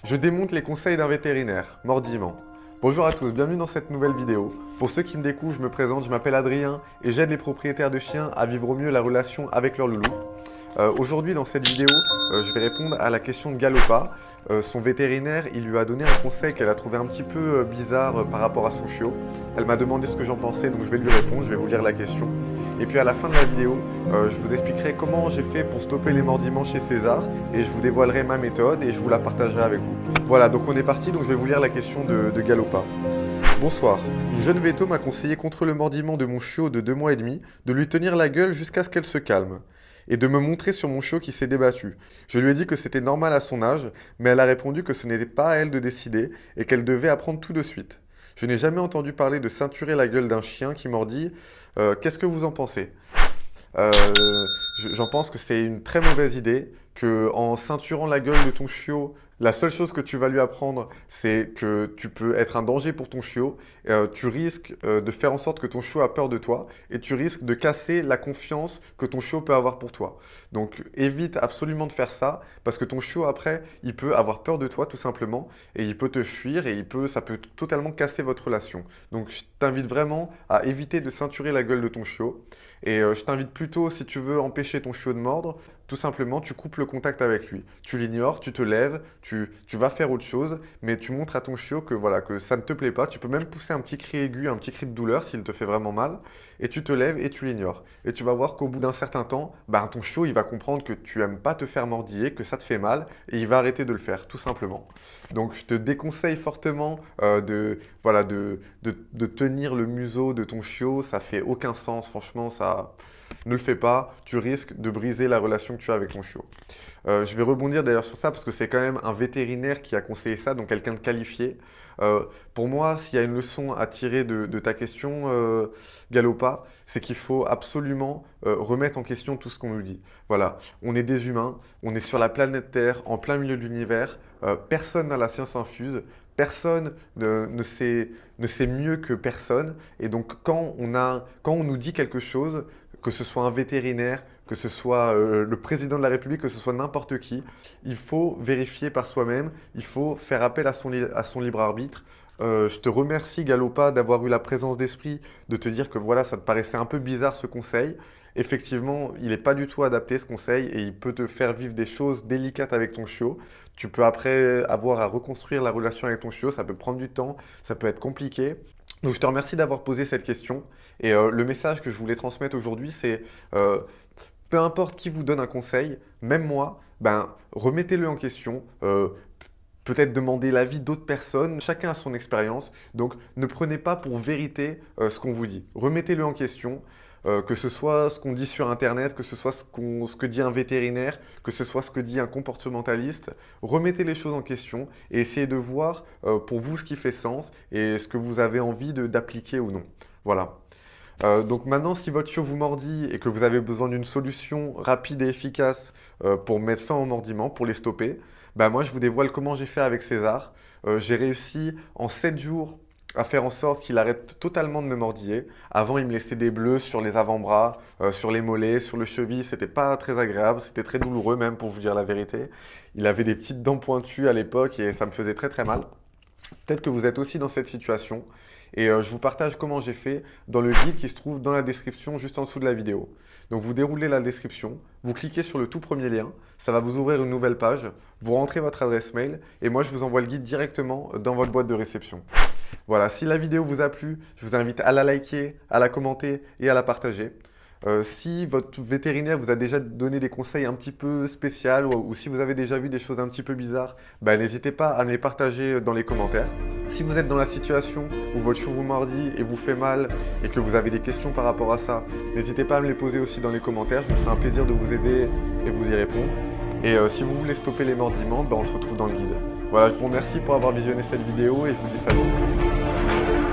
Je démonte les conseils d'un vétérinaire, mordillement. Bonjour à tous, bienvenue dans cette nouvelle vidéo. Pour ceux qui me découvrent, je me présente, je m'appelle Adrien et j'aide les propriétaires de chiens à vivre au mieux la relation avec leur loulou. Aujourd'hui dans cette vidéo, je vais répondre à la question de Galopa. Son vétérinaire, il lui a donné un conseil qu'elle a trouvé un petit peu bizarre par rapport à son chiot. Elle m'a demandé ce que j'en pensais, donc je vais lui répondre, je vais vous lire la question. Et puis à la fin de la vidéo, je vous expliquerai comment j'ai fait pour stopper les mordillements chez César et je vous dévoilerai ma méthode et je vous la partagerai avec vous. Voilà, donc on est parti, donc je vais vous lire la question de Galopa. Bonsoir, une jeune véto m'a conseillé contre le mordillement de mon chiot de 2 mois et demi de lui tenir la gueule jusqu'à ce qu'elle se calme et de me montrer sur mon chiot qui s'est débattu. Je lui ai dit que c'était normal à son âge, mais elle a répondu que ce n'était pas à elle de décider et qu'elle devait apprendre tout de suite. Je n'ai jamais entendu parler de ceinturer la gueule d'un chien qui mordit. Qu'est-ce que vous en pensez? J'en pense que c'est une très mauvaise idée, que en ceinturant la gueule de ton chiot, la seule chose que tu vas lui apprendre, c'est que tu peux être un danger pour ton chiot. Tu risques de faire en sorte que ton chiot a peur de toi et tu risques de casser la confiance que ton chiot peut avoir pour toi. Donc évite absolument de faire ça parce que ton chiot après, il peut avoir peur de toi tout simplement et il peut te fuir et ça peut totalement casser votre relation. Donc je t'invite vraiment à éviter de ceinturer la gueule de ton chiot et je t'invite plutôt, si tu veux empêcher ton chiot de mordre, tout simplement, tu coupes le contact avec lui. Tu l'ignores, tu te lèves, tu vas faire autre chose, mais tu montres à ton chiot que, voilà, que ça ne te plaît pas. Tu peux même pousser un petit cri aigu, un petit cri de douleur s'il te fait vraiment mal, et tu te lèves et tu l'ignores. Et tu vas voir qu'au bout d'un certain temps, ton chiot il va comprendre que tu n'aimes pas te faire mordiller, que ça te fait mal, et il va arrêter de le faire, tout simplement. Donc je te déconseille fortement de tenir le museau de ton chiot, ça fait aucun sens, franchement, ça... Ne le fais pas, tu risques de briser la relation que tu as avec ton chiot. Je vais rebondir d'ailleurs sur ça parce que c'est quand même un vétérinaire qui a conseillé ça, donc quelqu'un de qualifié. Pour moi, s'il y a une leçon à tirer de ta question, Galopa, c'est qu'il faut absolument remettre en question tout ce qu'on nous dit. Voilà, on est des humains, on est sur la planète Terre, en plein milieu de l'univers, personne n'a la science infuse. Personne ne sait mieux que personne. Et donc, quand on nous dit quelque chose, que ce soit un vétérinaire, que ce soit le président de la République, que ce soit n'importe qui, il faut vérifier par soi-même, il faut faire appel à son libre arbitre. Je te remercie, Galopa, d'avoir eu la présence d'esprit de te dire que voilà, ça te paraissait un peu bizarre ce conseil. Effectivement, il n'est pas du tout adapté ce conseil et il peut te faire vivre des choses délicates avec ton chiot. Tu peux après avoir à reconstruire la relation avec ton chiot, ça peut prendre du temps, ça peut être compliqué. Donc je te remercie d'avoir posé cette question et le message que je voulais transmettre aujourd'hui c'est peu importe qui vous donne un conseil, même moi, remettez-le en question. Peut-être demander l'avis d'autres personnes, chacun a son expérience, donc ne prenez pas pour vérité ce qu'on vous dit. Remettez-le en question, que ce soit ce qu'on dit sur Internet, que ce soit ce que dit un vétérinaire, que ce soit ce que dit un comportementaliste. Remettez les choses en question et essayez de voir pour vous ce qui fait sens et ce que vous avez envie d'appliquer ou non. Voilà. Donc maintenant, si votre chiot vous mordit et que vous avez besoin d'une solution rapide et efficace pour mettre fin au mordiment, pour les stopper, moi je vous dévoile comment j'ai fait avec César. J'ai réussi en 7 jours à faire en sorte qu'il arrête totalement de me mordiller. Avant, il me laissait des bleus sur les avant-bras, sur les mollets, sur le cheville. C'était pas très agréable, c'était très douloureux même pour vous dire la vérité. Il avait des petites dents pointues à l'époque et ça me faisait très très mal. Peut-être que vous êtes aussi dans cette situation et je vous partage comment j'ai fait dans le guide qui se trouve dans la description juste en dessous de la vidéo. Donc vous déroulez la description, vous cliquez sur le tout premier lien, ça va vous ouvrir une nouvelle page, vous rentrez votre adresse mail et moi je vous envoie le guide directement dans votre boîte de réception. Voilà, si la vidéo vous a plu, je vous invite à la liker, à la commenter et à la partager. Si votre vétérinaire vous a déjà donné des conseils un petit peu spéciaux ou si vous avez déjà vu des choses un petit peu bizarres, n'hésitez pas à me les partager dans les commentaires. Si vous êtes dans la situation où votre chiot vous mordit et vous fait mal et que vous avez des questions par rapport à ça, n'hésitez pas à me les poser aussi dans les commentaires. Je me ferai un plaisir de vous aider et vous y répondre. Et si vous voulez stopper les mordillements, on se retrouve dans le guide. Voilà, je vous remercie pour avoir visionné cette vidéo et je vous dis salut.